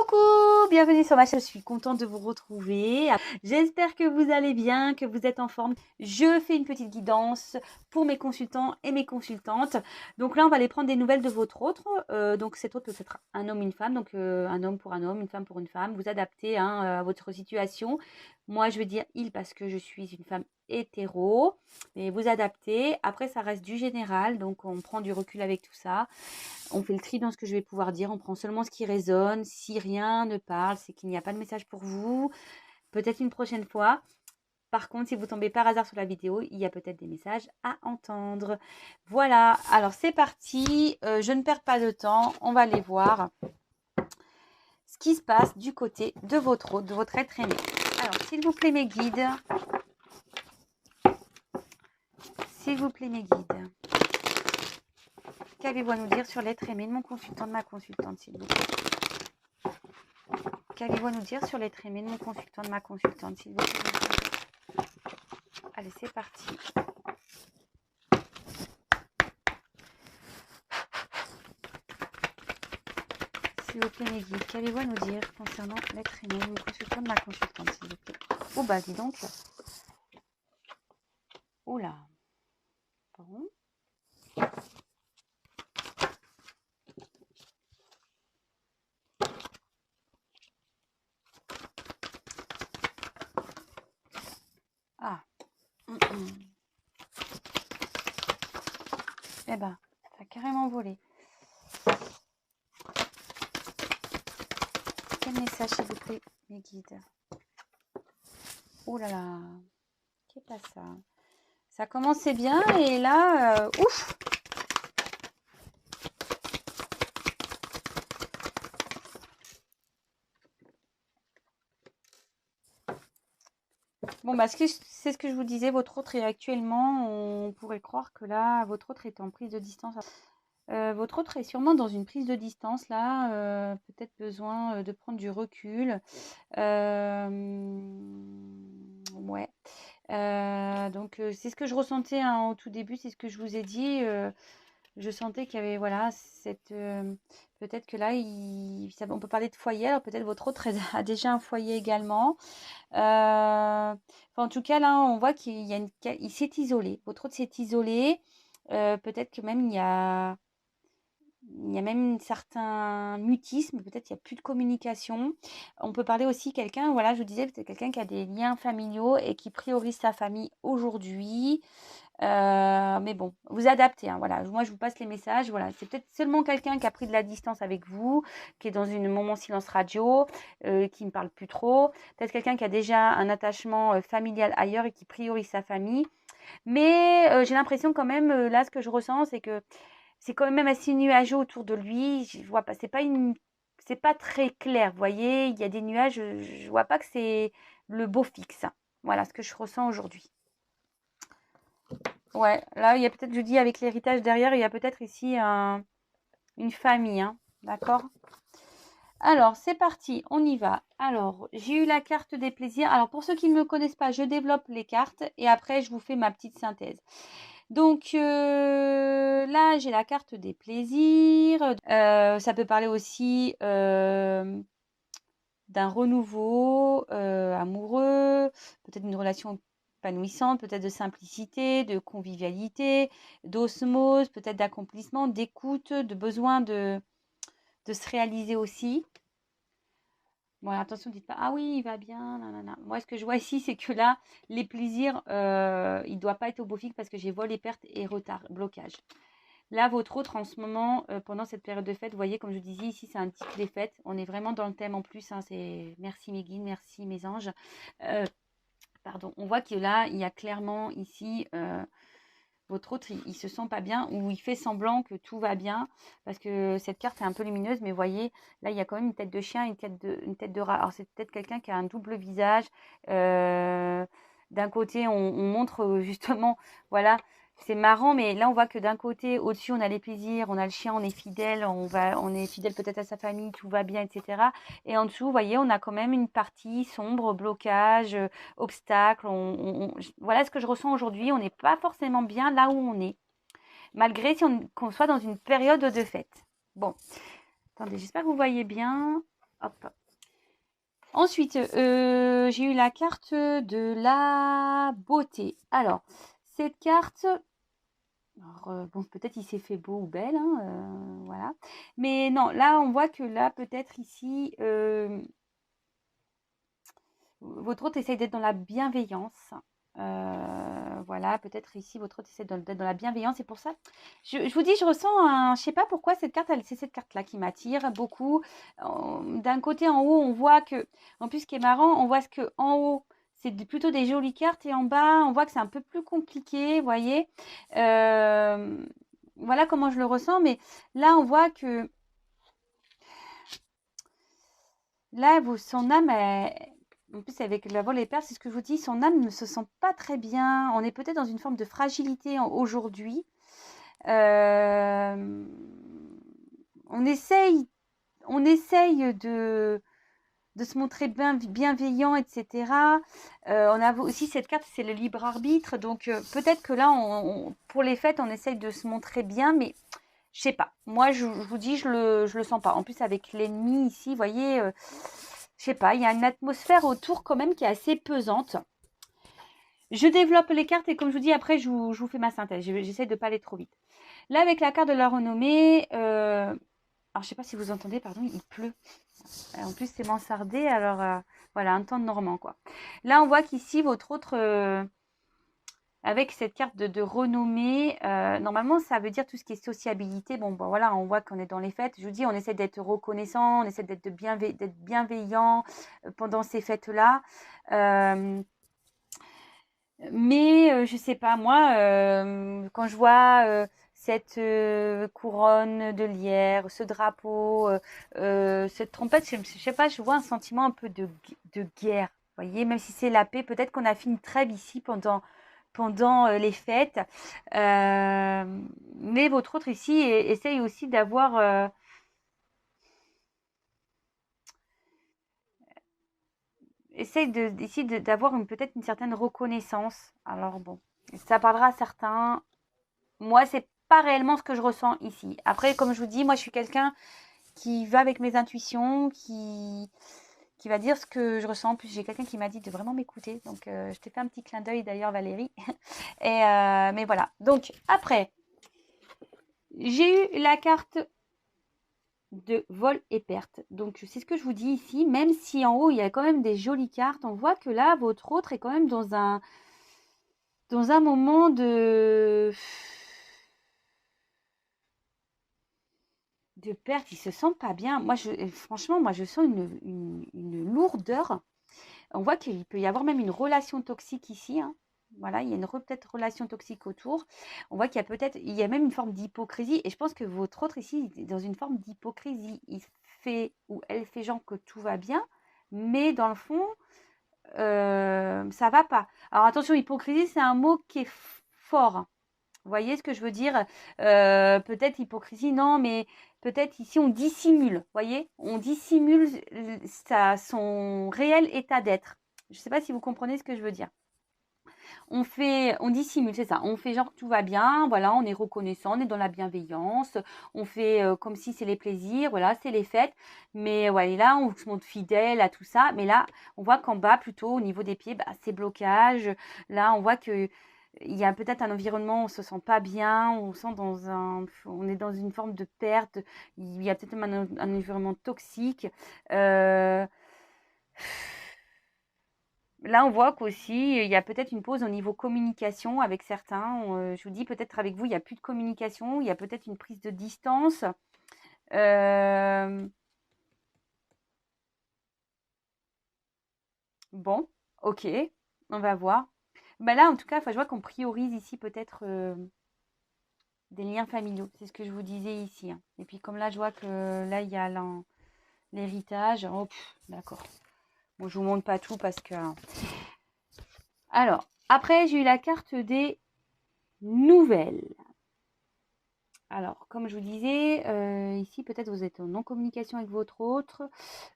Coucou, bienvenue sur ma chaîne, je suis contente de vous retrouver. J'espère que vous allez bien, que vous êtes en forme. Je fais une petite guidance pour mes consultants et mes consultantes. Donc là, on va aller prendre des nouvelles de votre autre. Donc cet autre peut être un homme, une femme, donc un homme pour un homme, une femme pour une femme. Vous adaptez à votre situation. Moi, je vais dire il parce que je suis une femme hétéro. Mais vous adaptez. Après, ça reste du général, donc on prend du recul avec tout ça. On fait le tri dans ce que je vais pouvoir dire. On prend seulement ce qui résonne. Si rien ne parle, c'est qu'il n'y a pas de message pour vous. Peut-être une prochaine fois. Par contre, si vous tombez par hasard sur la vidéo, il y a peut-être des messages à entendre. Voilà, alors c'est parti. Je ne perds pas de temps. On va aller voir ce qui se passe du côté de votre hôte, de votre être aimé. Alors, s'il vous plaît, mes guides. S'il vous plaît, mes guides. Qu'avez-vous à nous dire sur l'être aimé de mon consultant, de ma consultante, s'il vous plaît? Qu'avez-vous à nous dire sur l'être aimé de mon consultant, de ma consultante, s'il vous plaît? Allez, c'est parti. S'il vous plaît, mes guides, qu'avez-vous à nous dire concernant l'être aimé de mon consultant, de ma consultante, s'il vous plaît? Oh bah, dis donc. Oula. Bon. Ah. Eh ben, ça a carrément volé. Quel message, s'il vous plaît, mes guides? Oh là là. Qu'est-ce que ça? Ça commençait bien et là, ouf! Bon, bah, c'est ce que je vous disais, votre autre est actuellement, on pourrait croire que là, votre autre est en prise de distance. Votre autre est sûrement dans une prise de distance, là, peut-être besoin de prendre du recul. Ouais. Donc, c'est ce que je ressentais hein, au tout début, c'est ce que je vous ai dit. Je sentais qu'il y avait, voilà, peut-être que là, on peut parler de foyer, alors peut-être votre autre a déjà un foyer également. En tout cas, là, on voit il s'est isolé. Votre autre s'est isolé. Peut-être que même il y a même un certain mutisme, peut-être il n'y a plus de communication. On peut parler aussi quelqu'un, voilà, je vous disais, peut-être quelqu'un qui a des liens familiaux et qui priorise sa famille aujourd'hui. Mais bon, vous adaptez, hein, voilà. Moi, je vous passe les messages, voilà. C'est peut-être seulement quelqu'un qui a pris de la distance avec vous, qui est dans un moment silence radio, qui ne parle plus trop. Peut-être quelqu'un qui a déjà un attachement familial ailleurs et qui priorise sa famille. Mais j'ai l'impression quand même, là, ce que je ressens, c'est que c'est quand même assez nuageux autour de lui. Je vois pas, c'est pas très clair. Vous voyez, il y a des nuages. Je vois pas que c'est le beau fixe. Voilà ce que je ressens aujourd'hui. Ouais, là, il y a peut-être, je dis, avec l'héritage derrière, il y a peut-être ici une famille. Hein, d'accord? Alors, c'est parti, on y va. Alors, j'ai eu la carte des plaisirs. Alors, pour ceux qui ne me connaissent pas, je développe les cartes et après, je vous fais ma petite synthèse. Donc, là, j'ai la carte des plaisirs. Ça peut parler aussi d'un renouveau amoureux, peut-être une relation épanouissante, peut-être de simplicité, de convivialité, d'osmose, peut-être d'accomplissement, d'écoute, de besoin de se réaliser aussi. Bon, attention, dites pas, ah oui, il va bien, nanana. Moi, ce que je vois ici, c'est que là, les plaisirs, il ne doit pas être au beau fixe parce que j'ai volé, perte et retard, blocage. Là, votre autre, en ce moment, pendant cette période de fête, vous voyez, comme je vous disais, ici, c'est un titre des fêtes. On est vraiment dans le thème en plus. Hein, c'est merci mes guides, merci mes anges. Pardon, on voit que là, il y a clairement ici votre autre, il se sent pas bien ou il fait semblant que tout va bien parce que cette carte est un peu lumineuse, mais vous voyez, là, il y a quand même une tête de chien, une tête de rat. Alors, c'est peut-être quelqu'un qui a un double visage. D'un côté, on montre justement, voilà, c'est marrant, mais là, on voit que d'un côté, au-dessus, on a les plaisirs, on a le chien, on est fidèle, on est fidèle peut-être à sa famille, tout va bien, etc. Et en dessous, vous voyez, on a quand même une partie sombre, blocage, obstacle. Voilà ce que je ressens aujourd'hui. On n'est pas forcément bien là où on est, malgré qu'on soit dans une période de fête. Bon, attendez, j'espère que vous voyez bien. Hop. Ensuite, j'ai eu la carte de la beauté. Alors, cette carte, alors, bon, peut-être il s'est fait beau ou belle, hein, voilà. Mais non, là, on voit que là, peut-être ici, votre hôte essaye d'être dans la bienveillance. Voilà, peut-être ici, votre hôte essaie d'être dans la bienveillance. C'est pour ça, je vous dis, je ressens un... Je sais pas pourquoi cette carte, c'est cette carte-là qui m'attire beaucoup. D'un côté, en haut, on voit que... En plus, ce qui est marrant, on voit ce que en haut, c'est plutôt des jolies cartes. Et en bas, on voit que c'est un peu plus compliqué, vous voyez. Voilà comment je le ressens. Mais là, on voit que... Là, son âme, en plus avec la vol et perles, c'est ce que je vous dis, son âme ne se sent pas très bien. On est peut-être dans une forme de fragilité aujourd'hui. On essaye de se montrer bienveillant, etc. On a aussi cette carte, c'est le libre arbitre. Donc peut-être que là, pour les fêtes, on essaye de se montrer bien, mais je sais pas. Moi, je vous dis, je le sens pas. En plus, avec l'ennemi ici, vous voyez, je sais pas, il y a une atmosphère autour quand même qui est assez pesante. Je développe les cartes et comme je vous dis, après, je vous fais ma synthèse. J'essaie de pas aller trop vite. Là, avec la carte de la renommée, alors je sais pas si vous entendez, pardon, il pleut. En plus, c'est mansardé, alors voilà, un temps normand, quoi. Là, on voit qu'ici, votre autre... avec cette carte de renommée, normalement, ça veut dire tout ce qui est sociabilité. Bon, voilà, on voit qu'on est dans les fêtes. Je vous dis, on essaie d'être reconnaissant, on essaie d'être bienveillant pendant ces fêtes-là. Mais je sais pas, moi, quand je vois cette couronne de lierre, ce drapeau, cette trompette, je sais pas, je vois un sentiment un peu de guerre. Vous voyez, même si c'est la paix, peut-être qu'on a fait une trêve ici pendant les fêtes. Mais votre autre ici essaye aussi d'avoir... essaye ici d'avoir peut-être une certaine reconnaissance. Alors bon, ça parlera à certains. Moi, c'est pas réellement ce que je ressens ici. Après, comme je vous dis, moi, je suis quelqu'un qui va avec mes intuitions, qui va dire ce que je ressens. En plus, j'ai quelqu'un qui m'a dit de vraiment m'écouter. Donc, je t'ai fait un petit clin d'œil d'ailleurs, Valérie. Mais voilà. Donc, après, j'ai eu la carte de vol et perte. Donc, c'est ce que je vous dis ici. Même si en haut, il y a quand même des jolies cartes, on voit que là, votre autre est quand même dans un moment de perte, il se sent pas bien. Moi, franchement, moi, je sens une lourdeur. On voit qu'il peut y avoir même une relation toxique ici, hein. Voilà, il y a peut-être relation toxique autour. On voit il y a même une forme d'hypocrisie. Et je pense que votre autre ici est dans une forme d'hypocrisie. Il fait ou elle fait genre que tout va bien, mais dans le fond, ça va pas. Alors attention, hypocrisie, c'est un mot qui est fort. Vous voyez ce que je veux dire? Peut-être hypocrisie, non, mais peut-être ici on dissimule. Vous voyez? On dissimule son réel état d'être. Je ne sais pas si vous comprenez ce que je veux dire. On dissimule, c'est ça. On fait genre que tout va bien, voilà, on est reconnaissant, on est dans la bienveillance, on fait comme si c'est les plaisirs, voilà, c'est les fêtes. Mais ouais, là, on se montre fidèle à tout ça. Mais là, on voit qu'en bas, plutôt au niveau des pieds, bah, c'est blocage. Là, on voit que il y a peut-être un environnement où on se sent pas bien, on est dans une forme de perte. Il y a peut-être même un environnement toxique. Euh, Là, on voit qu'aussi, il y a peut-être une pause au niveau communication avec certains. Je vous dis, peut-être avec vous, il n'y a plus de communication, il y a peut-être une prise de distance. Euh, bon, ok, on va voir. Bah là, en tout cas, je vois qu'on priorise ici peut-être des liens familiaux. C'est ce que je vous disais ici, hein. Et puis comme là, je vois que là, il y a l'héritage. Oh, d'accord. Bon, je vous montre pas tout parce que... Alors, après, j'ai eu la carte des nouvelles. Alors, comme je vous disais, ici, peut-être vous êtes en non-communication avec votre autre.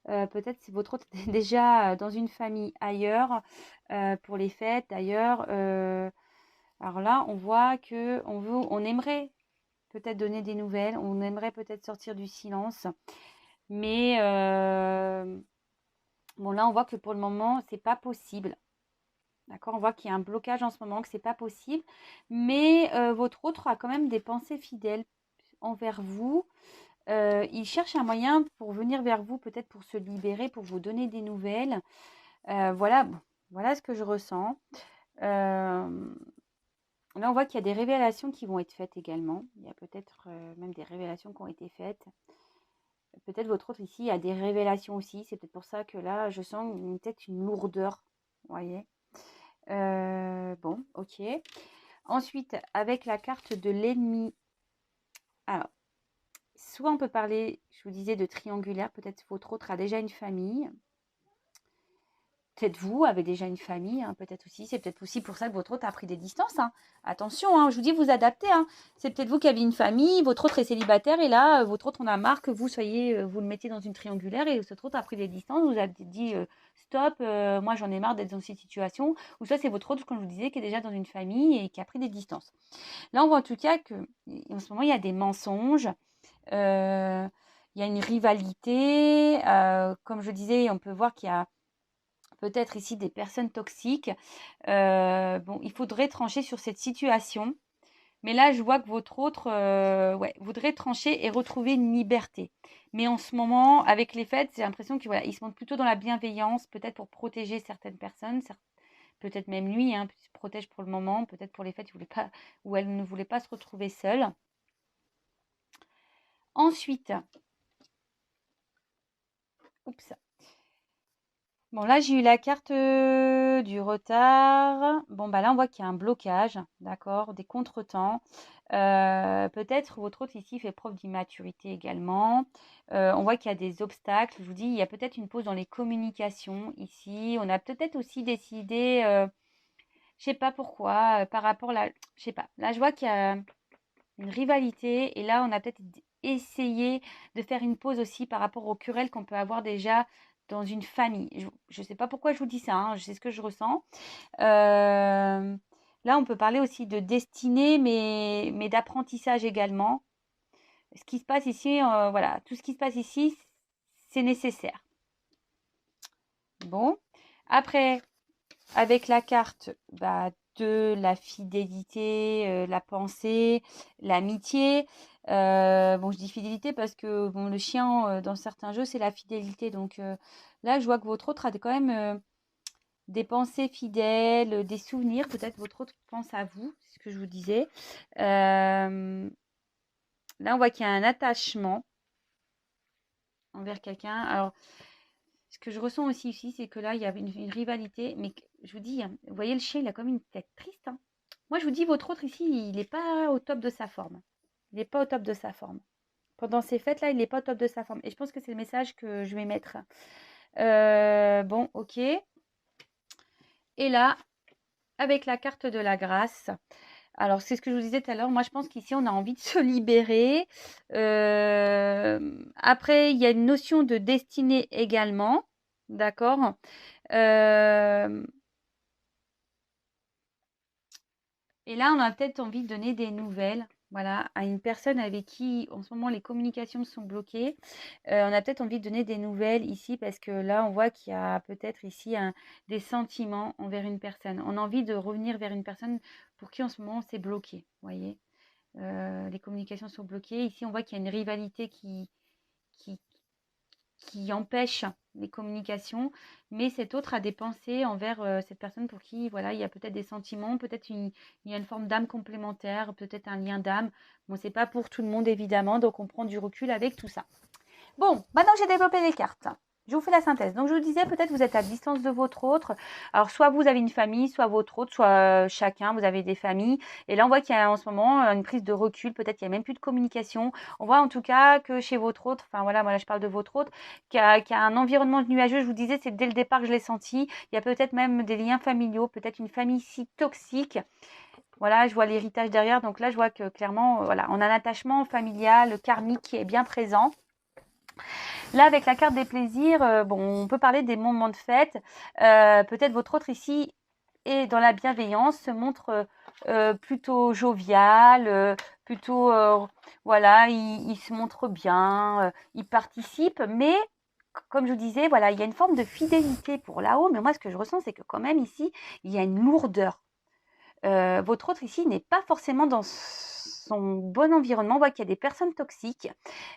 Peut-être si votre autre est déjà dans une famille ailleurs, pour les fêtes d'ailleurs. Alors là, on voit que on aimerait peut-être donner des nouvelles, on aimerait peut-être sortir du silence. Mais bon, là, on voit que pour le moment, c'est pas possible. D'accord? On voit qu'il y a un blocage en ce moment, que c'est pas possible. Mais votre autre a quand même des pensées fidèles envers vous. Il cherche un moyen pour venir vers vous, peut-être pour se libérer, pour vous donner des nouvelles. Voilà, bon, voilà ce que je ressens. Euh, Là, on voit qu'il y a des révélations qui vont être faites également. Il y a peut-être même des révélations qui ont été faites. Peut-être votre autre ici a des révélations aussi. C'est peut-être pour ça que là, je sens peut-être une lourdeur. Vous voyez? Bon, ok. Ensuite, avec la carte de l'ennemi. Alors, soit on peut parler, je vous disais, de triangulaire. Peut-être votre autre a déjà une famille. Peut-être vous avez déjà une famille, hein, peut-être aussi. C'est peut-être aussi pour ça que votre autre a pris des distances. Hein. Attention, hein, je vous dis, vous adaptez. Hein. C'est peut-être vous qui avez une famille, votre autre est célibataire et là, votre autre en a marre que vous soyez, vous le mettiez dans une triangulaire et votre autre a pris des distances. Vous avez dit stop, moi j'en ai marre d'être dans cette situation. Ou soit c'est votre autre, comme je vous disais, qui est déjà dans une famille et qui a pris des distances. Là, on voit en tout cas que en ce moment, il y a des mensonges. Il y a une rivalité. Comme je disais, on peut voir qu'il y a peut-être ici des personnes toxiques. Bon, il faudrait trancher sur cette situation. Mais là, je vois que votre autre ouais, voudrait trancher et retrouver une liberté. Mais en ce moment, avec les fêtes, j'ai l'impression qu'il voilà, il se montre plutôt dans la bienveillance, peut-être pour protéger certaines personnes, peut-être même lui, hein, il se protège pour le moment, peut-être pour les fêtes, il voulait pas, ou elle ne voulait pas se retrouver seule. Ensuite, oups, bon, là, j'ai eu la carte du retard. Bon, bah là, on voit qu'il y a un blocage, d'accord, des contretemps. Peut-être votre autre ici fait preuve d'immaturité également. On voit qu'il y a des obstacles. Je vous dis, il y a peut-être une pause dans les communications ici. On a peut-être aussi décidé, je sais pas pourquoi, par rapport là, je sais pas. Là, je vois qu'il y a une rivalité et là, on a peut-être essayé de faire une pause aussi par rapport aux querelles qu'on peut avoir déjà dans une famille. Je ne sais pas pourquoi je vous dis ça, hein, c'est ce que je ressens. Là, on peut parler aussi de destinée, mais d'apprentissage également. Ce qui se passe ici, voilà, tout ce qui se passe ici, c'est nécessaire. Bon, après, avec la carte bah, de la fidélité, la pensée, l'amitié. Bon, je dis fidélité parce que bon, le chien, dans certains jeux, c'est la fidélité. Donc là, je vois que votre autre a quand même des pensées fidèles, des souvenirs. Peut-être votre autre pense à vous, c'est ce que je vous disais. Là, on voit qu'il y a un attachement envers quelqu'un. Alors, ce que je ressens aussi ici, c'est que là, il y a une rivalité. Mais je vous dis, hein, vous voyez, le chien, il a comme une tête triste. Hein. Moi, je vous dis, votre autre ici, il n'est pas au top de sa forme. Il n'est pas au top de sa forme. Pendant ces fêtes-là, il n'est pas au top de sa forme. Et je pense que c'est le message que je vais mettre. Bon, ok. Et là, avec la carte de la grâce. Alors, c'est ce que je vous disais tout à l'heure. Moi, je pense qu'ici, on a envie de se libérer. Après, il y a une notion de destinée également. D'accord. Et là, on a peut-être envie de donner des nouvelles. Voilà, à une personne avec qui en ce moment les communications sont bloquées. On a peut-être envie de donner des nouvelles ici parce que là, on voit qu'il y a peut-être ici des sentiments envers une personne. On a envie de revenir vers une personne pour qui en ce moment c'est bloqué. Vous voyez, les communications sont bloquées. Ici, on voit qu'il y a une rivalité qui, qui empêche les communications, mais cet autre a des pensées envers cette personne pour qui voilà, il y a peut-être des sentiments, peut-être il y a une forme d'âme complémentaire, peut-être un lien d'âme. Bon, c'est pas pour tout le monde évidemment, donc on prend du recul avec tout ça. Bon, maintenant que j'ai développé les cartes, je vous fais la synthèse. Donc, je vous disais, peut-être vous êtes à distance de votre autre. Alors, soit vous avez une famille, soit votre autre, soit chacun, vous avez des familles. Et là, on voit qu'il y a en ce moment une prise de recul. Peut-être qu'il n'y a même plus de communication. On voit en tout cas que chez votre autre, enfin voilà, moi là, je parle de votre autre, qu'il y a un environnement nuageux. Je vous disais, c'est dès le départ que je l'ai senti. Il y a peut-être même des liens familiaux, peut-être une famille si toxique. Voilà, je vois l'héritage derrière. Donc là, je vois que clairement, voilà, on a un attachement familial, karmique qui est bien présent. Là, avec la carte des plaisirs, bon, on peut parler des moments de fête. Peut-être votre autre ici est dans la bienveillance, se montre plutôt jovial, plutôt, voilà, il se montre bien, il participe, mais comme je vous disais, voilà, il y a une forme de fidélité pour là-haut, mais moi, ce que je ressens, c'est que quand même ici, il y a une lourdeur. Votre autre ici n'est pas forcément dans son bon environnement. On voit qu'il y a des personnes toxiques.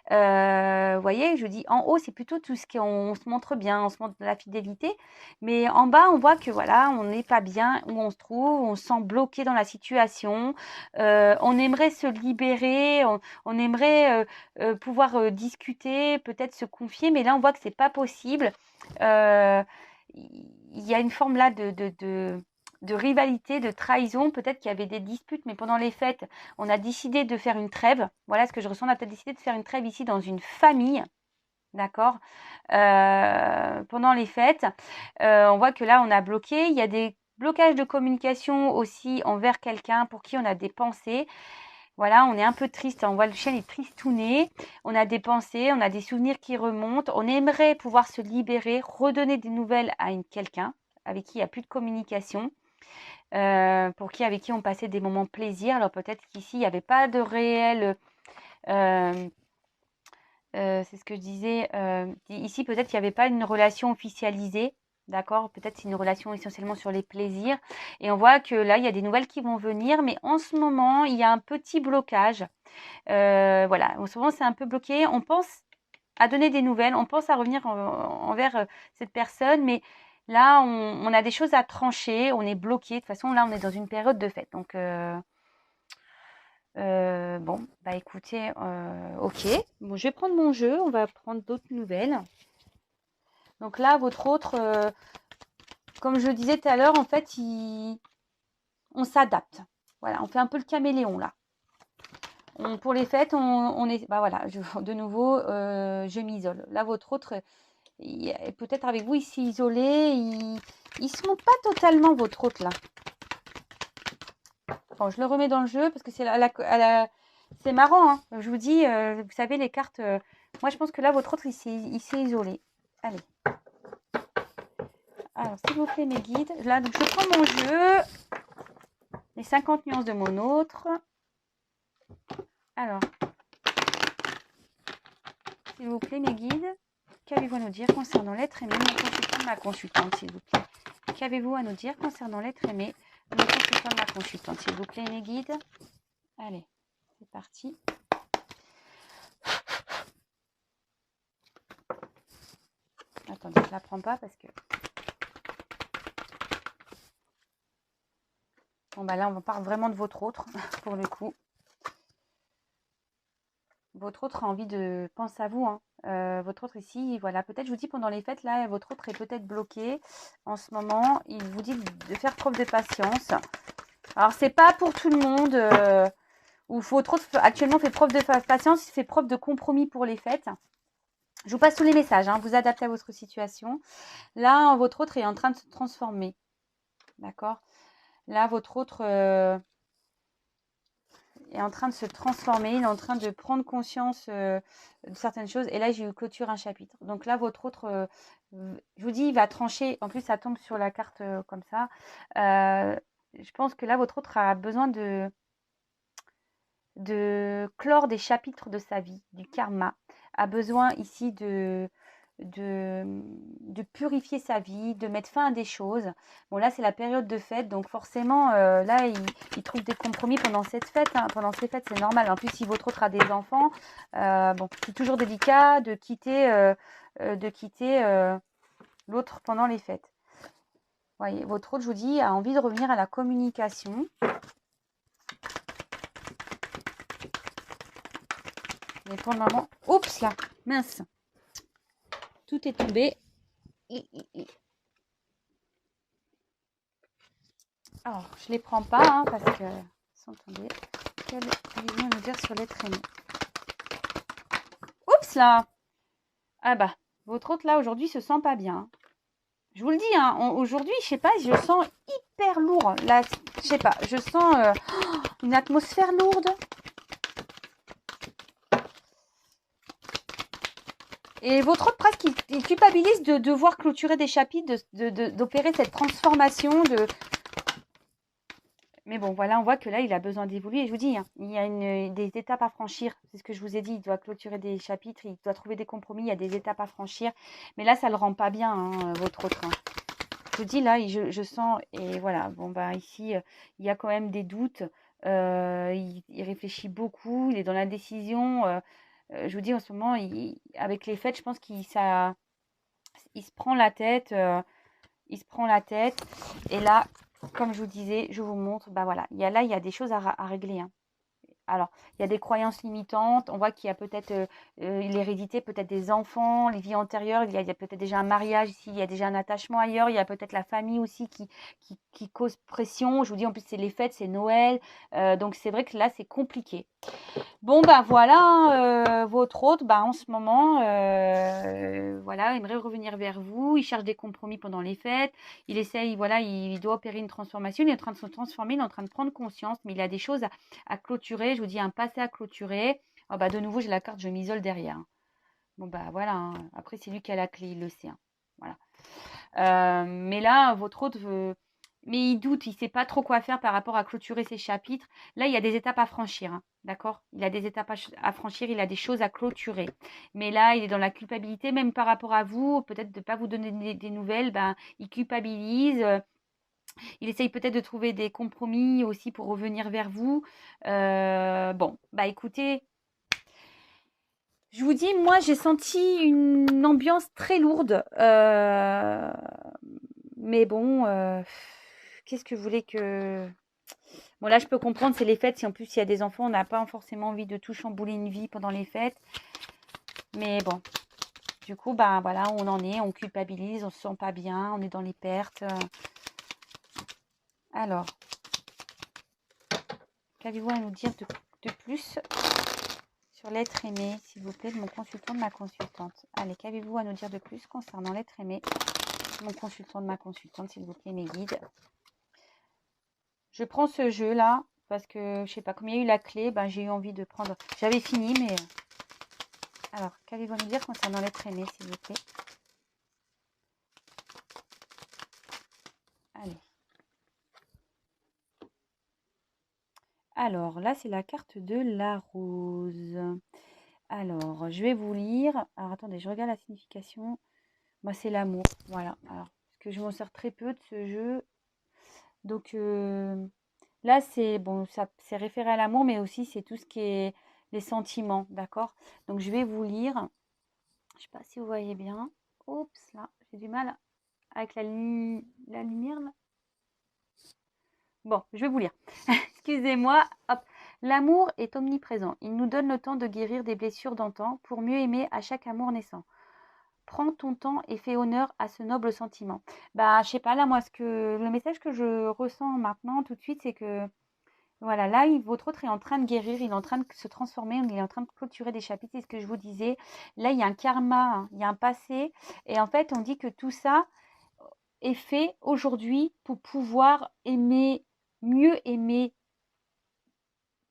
Vous voyez, je vous dis, en haut, c'est plutôt tout ce qu'on se montre bien, on se montre de la fidélité. Mais en bas, on voit que voilà, on n'est pas bien où on se trouve, on se sent bloqué dans la situation. On aimerait se libérer, on aimerait pouvoir discuter, peut-être se confier, mais là, on voit que c'est pas possible. Il y a une forme là de rivalité, de trahison. Peut-être qu'il y avait des disputes, mais pendant les fêtes, on a décidé de faire une trêve. Voilà ce que je ressens. On a peut-être décidé de faire une trêve ici dans une famille. D'accord. Pendant les fêtes, on voit que là, on a bloqué. Il y a des blocages de communication aussi envers quelqu'un pour qui on a des pensées. Voilà, on est un peu triste. On voit le chien est tristouné. On a des pensées, on a des souvenirs qui remontent. On aimerait pouvoir se libérer, redonner des nouvelles à quelqu'un avec qui il n'y a plus de communication. Avec qui on passait des moments plaisir. Alors peut-être qu'ici, il n'y avait pas de réel... c'est ce que je disais. Ici, peut-être qu'il n'y avait pas une relation officialisée. D'accord. Peut-être c'est une relation essentiellement sur les plaisirs. Et on voit que là, il y a des nouvelles qui vont venir. Mais en ce moment, il y a un petit blocage. Voilà. En ce moment, c'est un peu bloqué. On pense à donner des nouvelles. On pense à revenir envers cette personne. Mais là, on a des choses à trancher. On est bloqué. De toute façon, là, on est dans une période de fête. Donc, bon, bah écoutez, ok. Bon, je vais prendre mon jeu. On va prendre d'autres nouvelles. Donc là, votre autre, comme je le disais tout à l'heure, en fait, on s'adapte. Voilà, on fait un peu le caméléon là. Pour les fêtes, on est... Bah voilà, de nouveau, je m'isole. Là, votre autre, peut-être avec vous, il s'est isolé. Il se montre pas totalement, votre autre là. Bon, je le remets dans le jeu parce que c'est c'est marrant. Hein. Je vous dis, vous savez, les cartes... moi, je pense que là, votre autre, il s'est isolé. Allez. Alors, s'il vous plaît, mes guides. Là, donc, je prends mon jeu. Les 50 nuances de mon autre. Alors. S'il vous plaît, mes guides. Qu'avez-vous à nous dire concernant l'être aimé, mon consultant, ma consultante, s'il vous plaît. Qu'avez-vous à nous dire concernant l'être aimé, mon consultant, ma consultante, s'il vous plaît, mes guides. Allez, c'est parti. Attendez, je ne la prends pas parce que... Bon, bah là, on parle vraiment de votre autre, pour le coup. Votre autre a envie de... Pense à vous, hein. Votre autre ici, voilà, peut-être, je vous dis, pendant les fêtes, là, votre autre est peut-être bloqué en ce moment. Il vous dit de faire preuve de patience. Alors, c'est pas pour tout le monde... ou votre autre actuellement fait preuve de patience, il fait preuve de compromis pour les fêtes. Je vous passe tous les messages, hein, vous adaptez à votre situation. Là, votre autre est en train de se transformer. D'accord? Là, votre autre est en train de se transformer, il est en train de prendre conscience de certaines choses. Et là, j'ai eu clôture un chapitre. Donc là, votre autre, je vous dis, il va trancher. En plus, ça tombe sur la carte comme ça. Je pense que là, votre autre a besoin de clore des chapitres de sa vie, du karma, a besoin ici de purifier sa vie, de mettre fin à des choses. Bon, là, c'est la période de fête, donc forcément, là, il trouve des compromis pendant cette fête. Hein. Pendant ces fêtes, c'est normal. En plus, si votre autre a des enfants, bon, c'est toujours délicat de quitter l'autre pendant les fêtes. Voyez, votre autre, je vous dis, a envie de revenir à la communication. Mais pour le moment, oups là, mince, tout est tombé. Alors, je les prends pas hein, parce que sont tombés. Quel allez-vous nous dire sur l'être aimé? Oups là. Ah bah, votre autre là aujourd'hui se sent pas bien. Je vous le dis, hein, aujourd'hui, je sais pas, je sens hyper lourd. Là, je sais pas, je sens une atmosphère lourde. Et votre autre presque, il culpabilise de devoir clôturer des chapitres, d'opérer cette transformation. Mais bon, voilà, on voit que là, il a besoin d'évoluer. Et je vous dis, hein, il y a des étapes à franchir. C'est ce que je vous ai dit. Il doit clôturer des chapitres, il doit trouver des compromis. Il y a des étapes à franchir. Mais là, ça le rend pas bien, hein, votre autre. Hein. Je vous dis, là, je sens. Et voilà, bon, bah, ici, il y a quand même des doutes. Il réfléchit beaucoup. Il est dans la décision. Je vous dis, en ce moment, avec les fêtes, je pense il se prend la tête. Il se prend la tête. Et là, comme je vous disais, je vous montre, bah voilà, il y a des choses à régler. Hein. Alors, il y a des croyances limitantes. On voit qu'il y a peut-être l'hérédité, peut-être des enfants, les vies antérieures. Il y a peut-être déjà un mariage ici, il y a déjà un attachement ailleurs. Il y a peut-être la famille aussi qui cause pression. Je vous dis, en plus, c'est les fêtes, c'est Noël. Donc, c'est vrai que là, c'est compliqué. Bon, bah voilà, hein, votre hôte, bah, en ce moment, voilà, aimerait revenir vers vous. Il cherche des compromis pendant les fêtes. Il essaye, voilà, il doit opérer une transformation. Il est en train de se transformer, il est en train de prendre conscience, mais il a des choses à clôturer. Je vous dis, un passé à clôturer. Oh, bah, de nouveau, j'ai la carte, je m'isole derrière. Hein. Bon, bah voilà, hein. Après, c'est lui qui a la clé, il le sait. Hein. Voilà. Mais là, votre hôte veut. Mais il doute, il ne sait pas trop quoi faire par rapport à clôturer ses chapitres. Là, il y a des étapes à franchir, hein, d'accord? Il a des étapes à franchir, il a des choses à clôturer. Mais là, il est dans la culpabilité, même par rapport à vous, peut-être de ne pas vous donner des nouvelles, ben, il culpabilise. Il essaye peut-être de trouver des compromis aussi pour revenir vers vous. Bon, bah écoutez, je vous dis, moi, j'ai senti une ambiance très lourde. Mais bon, qu'est-ce que vous voulez que... Bon, là, je peux comprendre, c'est les fêtes. Si en plus, il y a des enfants, on n'a pas forcément envie de tout chambouler une vie pendant les fêtes. Mais bon, du coup, bah voilà, on en est, on culpabilise, on se sent pas bien, on est dans les pertes. Alors, qu'avez-vous à nous dire de plus sur l'être aimé, s'il vous plaît, de mon consultant, de ma consultante? Allez, qu'avez-vous à nous dire de plus concernant l'être aimé, de mon consultant, de ma consultante, s'il vous plaît, mes guides? Je prends ce jeu-là parce que, je sais pas, comme il y a eu la clé, ben, j'ai eu envie de prendre... J'avais fini, mais... Alors, qu'allez-vous nous dire concernant l'être aimé, s'il vous plaît? Allez. Alors, là, c'est la carte de la rose. Alors, je vais vous lire. Alors, attendez, je regarde la signification. Moi, c'est l'amour. Voilà. Alors, parce que je m'en sers très peu de ce jeu. Donc, là, c'est bon, ça c'est référé à l'amour, mais aussi, c'est tout ce qui est les sentiments. D'accord? Donc, je vais vous lire. Je sais pas si vous voyez bien. Oups, là, j'ai du mal avec la lumière, là. Bon, je vais vous lire. Excusez-moi. Hop. L'amour est omniprésent. Il nous donne le temps de guérir des blessures d'antan pour mieux aimer à chaque amour naissant. Prends ton temps et fais honneur à ce noble sentiment. Bah, je sais pas, là, moi, le message que je ressens maintenant, tout de suite, c'est que, voilà, là, votre autre est en train de guérir, il est en train de se transformer, il est en train de clôturer des chapitres, c'est ce que je vous disais. Là, il y a un karma, hein, il y a un passé, et en fait, on dit que tout ça est fait aujourd'hui pour pouvoir aimer, mieux aimer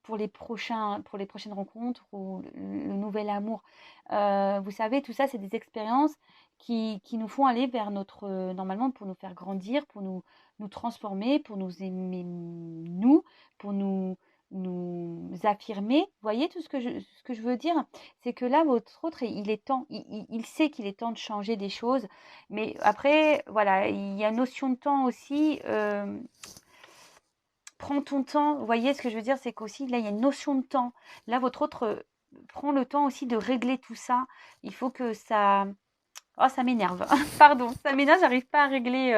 pour les prochaines rencontres ou le nouvel amour. Vous savez, tout ça, c'est des expériences qui nous font aller vers notre, normalement, pour nous faire grandir, pour nous transformer, pour nous aimer nous, pour nous affirmer. Vous voyez tout ce que je veux dire? C'est que là, votre autre, il est temps, il sait qu'il est temps de changer des choses. Mais après, voilà, il y a une notion de temps aussi. Prends ton temps. Vous voyez ce que je veux dire? C'est qu'aussi, là, il y a une notion de temps. Là, votre autre prend le temps aussi de régler tout ça. Il faut que ça... Oh, ça m'énerve. Pardon, ça m'énerve, j'arrive pas à régler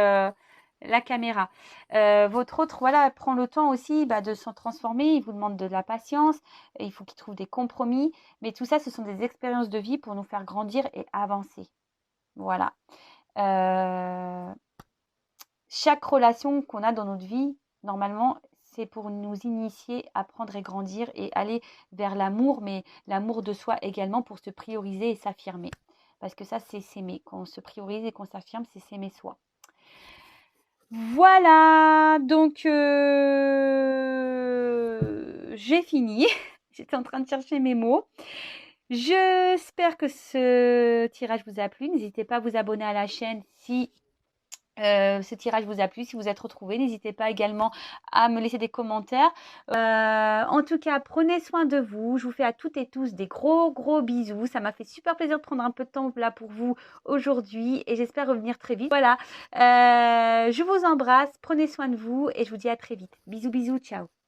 la caméra. Votre autre, voilà, prend le temps aussi de s'en transformer. Il vous demande de la patience. Et il faut qu'il trouve des compromis. Mais tout ça, ce sont des expériences de vie pour nous faire grandir et avancer. Voilà. Chaque relation qu'on a dans notre vie, normalement, c'est pour nous initier, apprendre et grandir et aller vers l'amour, mais l'amour de soi également pour se prioriser et s'affirmer. Parce que ça, c'est s'aimer. Quand on se priorise et qu'on s'affirme, c'est s'aimer soi. Voilà, donc j'ai fini. J'étais en train de chercher mes mots. J'espère que ce tirage vous a plu. N'hésitez pas à vous abonner à la chaîne si ce tirage vous a plu, si vous êtes retrouvés. N'hésitez pas également à me laisser des commentaires. En tout cas, prenez soin de vous. Je vous fais à toutes et tous des gros bisous. Ça m'a fait super plaisir de prendre un peu de temps là pour vous aujourd'hui et j'espère revenir très vite. Voilà, je vous embrasse, prenez soin de vous et je vous dis à très vite. Bisous, ciao.